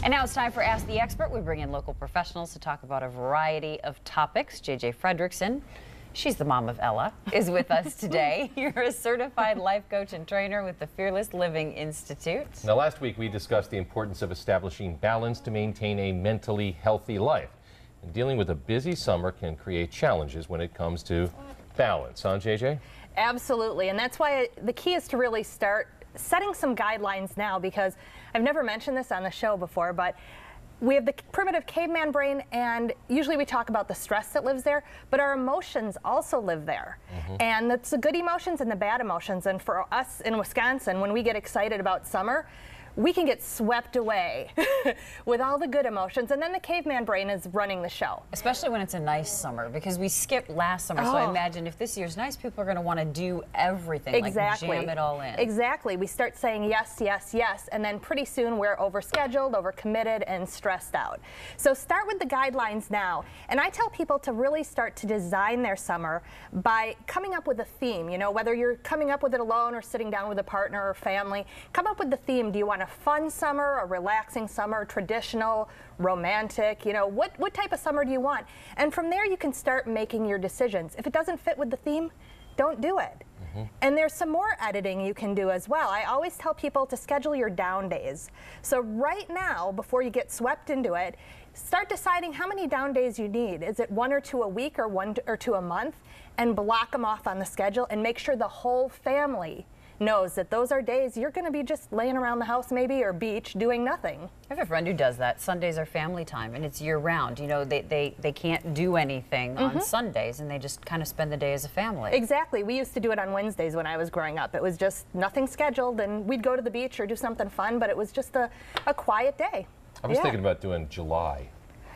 And now it's time for Ask the Expert. We bring in local professionals to talk about a variety of topics. JJ Fredrickson, she's the mom of Ella, is with us today. You're a certified life coach and trainer with the Fearless Living Institute. Now, last week we discussed the importance of establishing balance to maintain a mentally healthy life. And dealing with a busy summer can create challenges when it comes to balance, huh, JJ? Absolutely, and that's why the key is to really start setting some guidelines now, because I've never mentioned this on the show before, but we have the primitive caveman brain, and usually we talk about the stress that lives there, but our emotions also live there. And that's the good emotions and the bad emotions. And for us in Wisconsin, when we get excited about summer, we can get swept away with all the good emotions, and then the caveman brain is running the show. Especially when it's a nice summer, because we skipped last summer. So I imagine if this year's nice, people are going to want to do everything, exactly. Like jam it all in. Exactly. We start saying yes, yes, yes, and then pretty soon we're overscheduled, overcommitted, and stressed out. So start with the guidelines now, and I tell people to really start to design their summer by coming up with a theme. You know, whether you're coming up with it alone or sitting down with a partner or family, come up with the theme. Do you want a fun summer, a relaxing summer, traditional, romantic? You know, what type of summer do you want? And from there you can start making your decisions. If it doesn't fit with the theme, don't do it. And there's some more editing you can do as well. I always tell people to schedule your down days. So right now, before you get swept into it, start deciding how many down days you need. Is it 1 or 2 a week, or 1 or 2 a month? And block them off on the schedule and make sure the whole family knows that those are days you're going to be just laying around the house maybe, or beach, doing nothing. I have a friend who does that. Sundays are family time, and it's year-round. You know, they can't do anything on Sundays, and they just kind of spend the day as a family. Exactly. We used to do it on Wednesdays when I was growing up. It was just nothing scheduled, and we'd go to the beach or do something fun, but it was just a quiet day. I was thinking about doing July.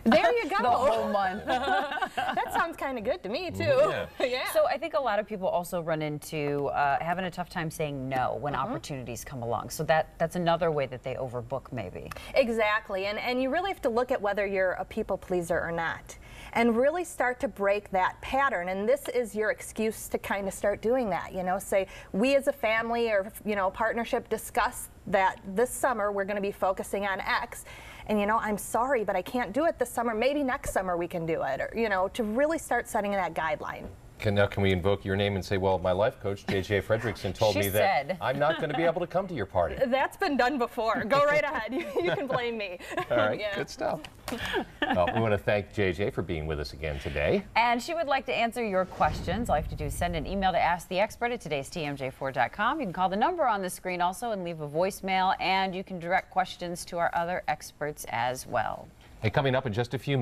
There you go. The whole month. That sounds kind of good to me, too. Yeah. So I think a lot of people also run into having a tough time saying no when opportunities come along. So that's another way that they overbook, maybe. Exactly. And you really have to look at whether you're a people pleaser or not, and really start to break that pattern. And this is your excuse to kind of start doing that. You know, say, we as a family or, you know, partnership discuss that this summer we're going to be focusing on X. And, you know, I'm sorry, but I can't do it this summer. Maybe next summer we can do it. Or, you know, to really start setting that guideline. Now, can we invoke your name and say, well, my life coach, JJ Fredrickson, told me that I'm not going to be able to come to your party? That's been done before. Go right ahead. You can blame me. All right, good stuff. Well, we want to thank JJ for being with us again today. And she would like to answer your questions. All you have to do is send an email to asktheexpert@today'stmj4.com. You can call the number on the screen also and leave a voicemail, and you can direct questions to our other experts as well. Hey, coming up in just a few minutes.